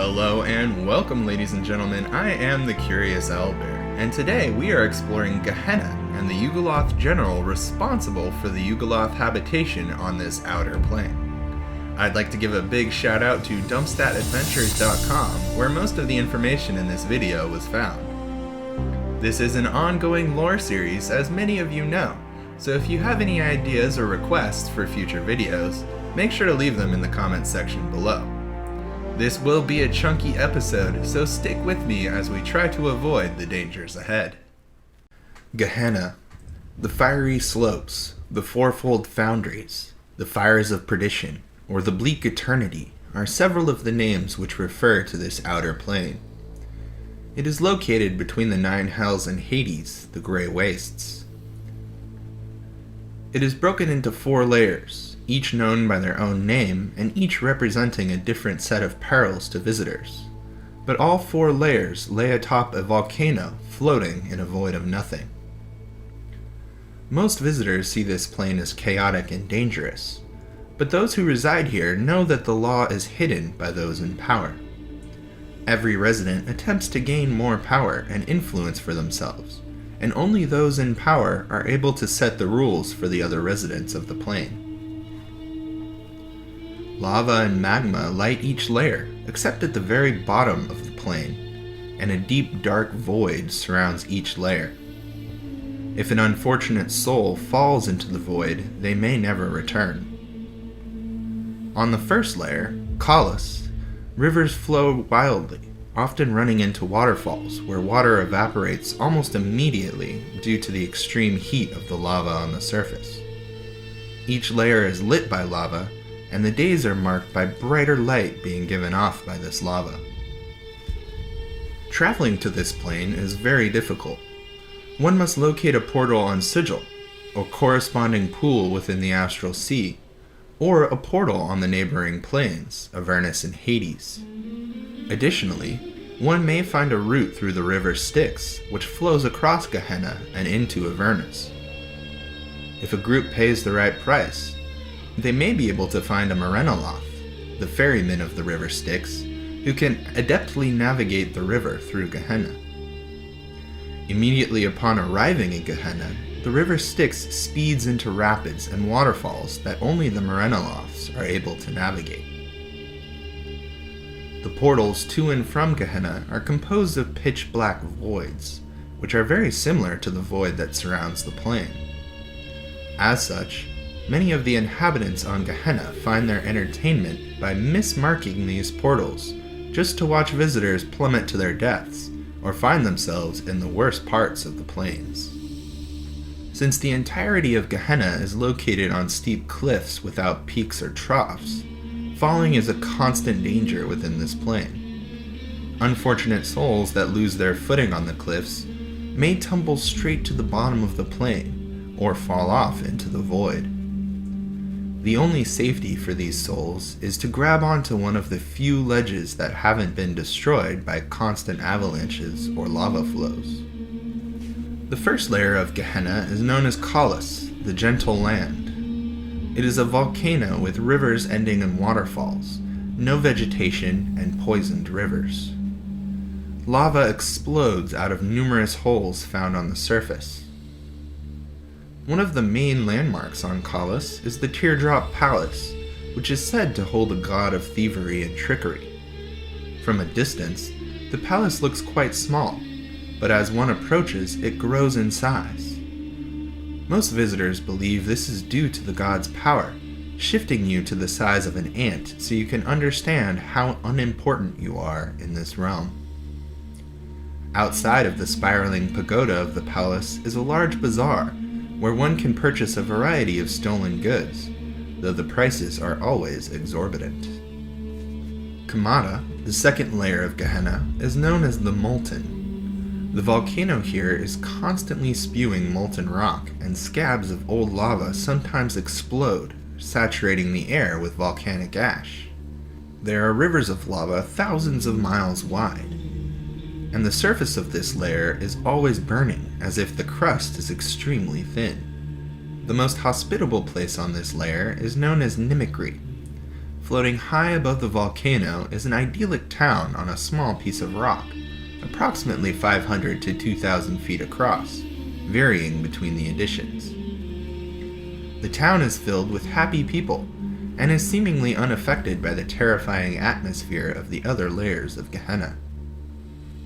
Hello and welcome, ladies and gentlemen. I am the Curious Owlbear, and today we are exploring Gehenna and the Yugoloth general responsible for the Yugoloth habitation on this outer plane. I'd like to give a big shout out to dumpstatadventures.com, where most of the information in this video was found. This is an ongoing lore series, as many of you know, so if you have any ideas or requests for future videos, make sure to leave them in the comments section below. This will be a chunky episode, so stick with me as we try to avoid the dangers ahead. Gehenna, the fiery slopes, the fourfold foundries, the fires of perdition, or the bleak eternity are several of the names which refer to this outer plane. It is located between the nine hells and Hades, the Grey Wastes. It is broken into 4 layers, each known by their own name and each representing a different set of perils to visitors. But all 4 layers lay atop a volcano floating in a void of nothing. Most visitors see this plane as chaotic and dangerous, but those who reside here know that the law is hidden by those in power. Every resident attempts to gain more power and influence for themselves, and only those in power are able to set the rules for the other residents of the plane. Lava and magma light each layer, except at the very bottom of the plane, and a deep dark void surrounds each layer. If an unfortunate soul falls into the void, they may never return. On the first layer, Khalas, rivers flow wildly, often running into waterfalls where water evaporates almost immediately due to the extreme heat of the lava on the surface. Each layer is lit by lava, and the days are marked by brighter light being given off by this lava. Traveling to this plane is very difficult. One must locate a portal on Sigil, or corresponding pool within the astral sea, or a portal on the neighboring planes, Avernus and Hades. Additionally, one may find a route through the river Styx, which flows across Gehenna and into Avernus. If a group pays the right price, they may be able to find a Molten, the ferryman of the river Styx, who can adeptly navigate the river through Gehenna. Immediately upon arriving in Gehenna, the river Styx speeds into rapids and waterfalls that only the Molten are able to navigate. The portals to and from Gehenna are composed of pitch-black voids, which are very similar to the void that surrounds the plane. As such, many of the inhabitants on Gehenna find their entertainment by mismarking these portals, just to watch visitors plummet to their deaths, or find themselves in the worst parts of the plains. Since the entirety of Gehenna is located on steep cliffs without peaks or troughs, falling is a constant danger within this plane. Unfortunate souls that lose their footing on the cliffs may tumble straight to the bottom of the plane, or fall off into the void. The only safety for these souls is to grab onto one of the few ledges that haven't been destroyed by constant avalanches or lava flows. The first layer of Gehenna is known as Khalas, the Gentle Land. It is a volcano with rivers ending in waterfalls, no vegetation, and poisoned rivers. Lava explodes out of numerous holes found on the surface. One of the main landmarks on Khalas is the Teardrop Palace, which is said to hold a god of thievery and trickery. From a distance, the palace looks quite small, but as one approaches, it grows in size. Most visitors believe this is due to the god's power, shifting you to the size of an ant so you can understand how unimportant you are in this realm. Outside of the spiraling pagoda of the palace is a large bazaar, where one can purchase a variety of stolen goods, though the prices are always exorbitant. Khurana, the second layer of Gehenna, is known as the Molten. The volcano here is constantly spewing molten rock, and scabs of old lava sometimes explode, saturating the air with volcanic ash. There are rivers of lava thousands of miles wide, and the surface of this layer is always burning, as if the crust is extremely thin. The most hospitable place on this layer is known as Mimicry. Floating high above the volcano is an idyllic town on a small piece of rock, approximately 500 to 2,000 feet across, varying between the editions. The town is filled with happy people, and is seemingly unaffected by the terrifying atmosphere of the other layers of Gehenna.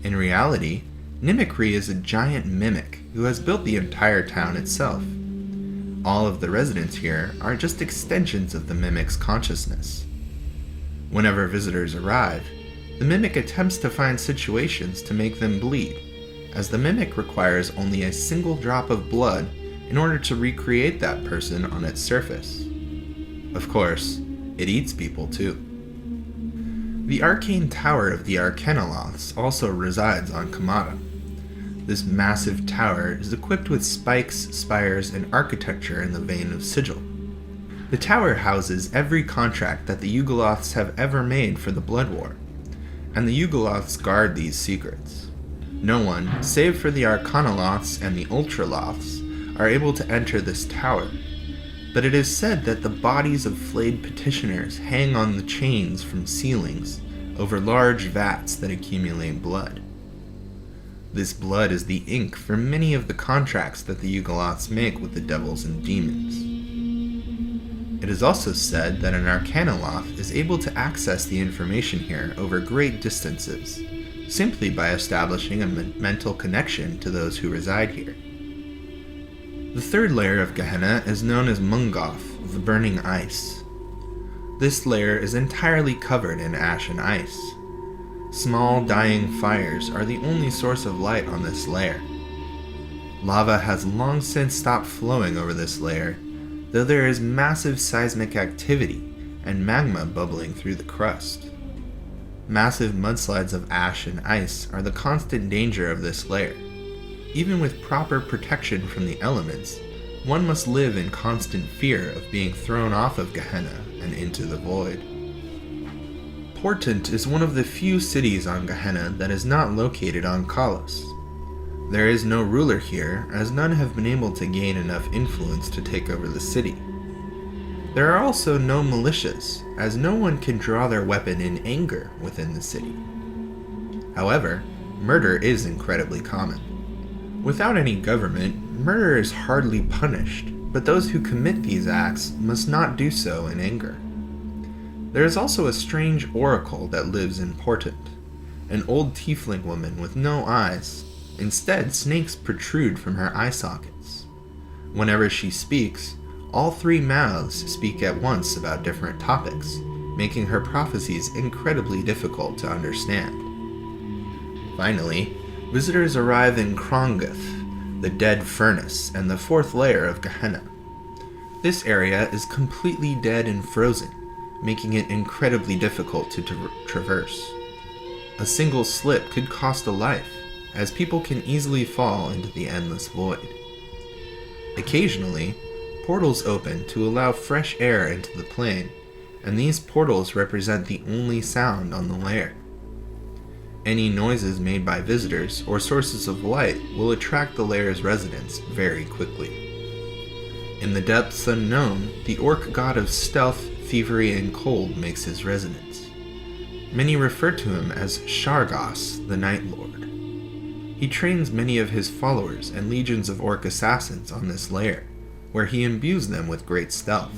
In reality, mimicry is a giant mimic who has built the entire town itself. All of the residents here are just extensions of the mimic's consciousness. Whenever visitors arrive, the mimic attempts to find situations to make them bleed, as the mimic requires only a single drop of blood in order to recreate that person on its surface. Of course, it eats people too. The arcane tower of the Yugoloths also resides on Khurana. This massive tower is equipped with spikes, spires, and architecture in the vein of sigil. The tower houses every contract that the Yugoloths have ever made for the Blood War, and the Yugoloths guard these secrets. No one, save for the Arcanoloths and the Ultraloths, are able to enter this tower, but it is said that the bodies of flayed petitioners hang on the chains from ceilings over large vats that accumulate blood. This blood is the ink for many of the contracts that the Yugoloths make with the devils and demons. It is also said that an Arcanoloth is able to access the information here over great distances, simply by establishing a mental connection to those who reside here. The third layer of Gehenna is known as Mungoth, the burning ice. This layer is entirely covered in ash and ice. Small, dying fires are the only source of light on this layer. Lava has long since stopped flowing over this layer, though there is massive seismic activity and magma bubbling through the crust. Massive mudslides of ash and ice are the constant danger of this layer. Even with proper protection from the elements, one must live in constant fear of being thrown off of Gehenna and into the void. Portent is one of the few cities on Gehenna that is not located on Khalas. There is no ruler here, as none have been able to gain enough influence to take over the city. There are also no militias, as no one can draw their weapon in anger within the city. However, murder is incredibly common. Without any government, murder is hardly punished, but those who commit these acts must not do so in anger. There is also a strange oracle that lives in Portent, an old tiefling woman with no eyes. Instead, snakes protrude from her eye sockets. Whenever she speaks, all three mouths speak at once about different topics, making her prophecies incredibly difficult to understand. Finally, visitors arrive in Mungoth, the dead furnace and the fourth layer of Gehenna. This area is completely dead and frozen, making it incredibly difficult to traverse. A single slip could cost a life, as people can easily fall into the endless void. Occasionally, portals open to allow fresh air into the plane, and these portals represent the only sound on the layer. Any noises made by visitors or sources of light will attract the layer's residents very quickly. In the depths unknown, the orc god of stealth, thievery, and cold makes his residence. Many refer to him as Shargos, the Night Lord. He trains many of his followers and legions of orc assassins on this layer, where he imbues them with great stealth.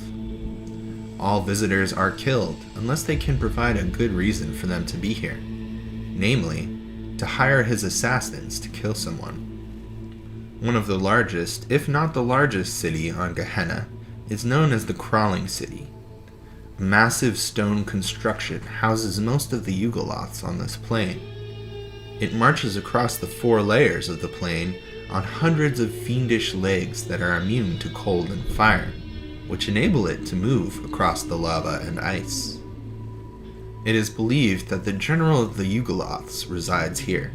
All visitors are killed unless they can provide a good reason for them to be here, namely, to hire his assassins to kill someone. One of the largest, if not the largest city on Gehenna is known as the Crawling City. A massive stone construction houses most of the Yugoloths on this plane. It marches across the 4 layers of the plane on hundreds of fiendish legs that are immune to cold and fire, which enable it to move across the lava and ice. It is believed that the general of the Yugoloths resides here.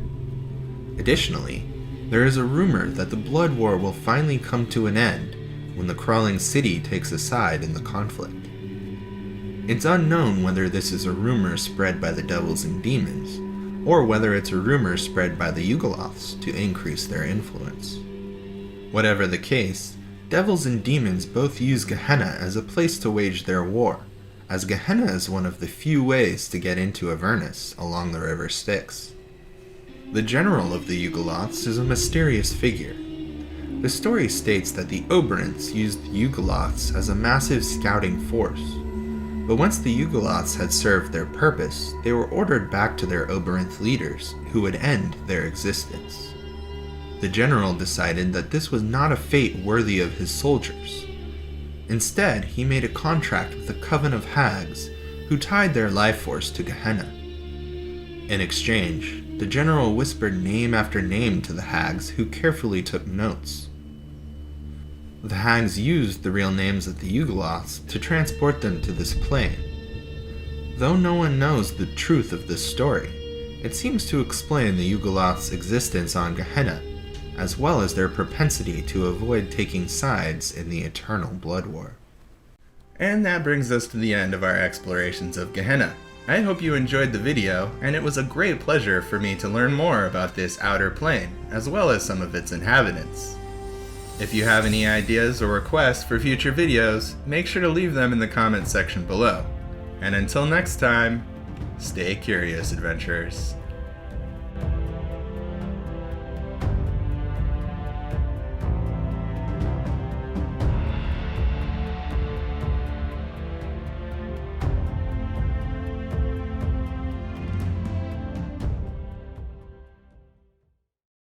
Additionally, there is a rumor that the Blood War will finally come to an end when the Crawling City takes a side in the conflict. It's unknown whether this is a rumor spread by the devils and demons, or whether it's a rumor spread by the Yugoloths to increase their influence. Whatever the case, devils and demons both use Gehenna as a place to wage their war, as Gehenna is one of the few ways to get into Avernus along the river Styx. The general of the Yugoloths is a mysterious figure. The story states that the Oberants used the Yugoloths as a massive scouting force, but once the Yugoloths had served their purpose, they were ordered back to their Oberanth leaders, who would end their existence. The general decided that this was not a fate worthy of his soldiers. Instead, he made a contract with a coven of hags, who tied their life force to Gehenna. In exchange, the general whispered name after name to the hags, who carefully took notes. The hags used the real names of the Yugoloths to transport them to this plane. Though no one knows the truth of this story, it seems to explain the Yugoloths' existence on Gehenna, as well as their propensity to avoid taking sides in the eternal blood war. And that brings us to the end of our explorations of Gehenna. I hope you enjoyed the video, and it was a great pleasure for me to learn more about this outer plane, as well as some of its inhabitants. If you have any ideas or requests for future videos, make sure to leave them in the comments section below. And until next time, stay curious, adventurers.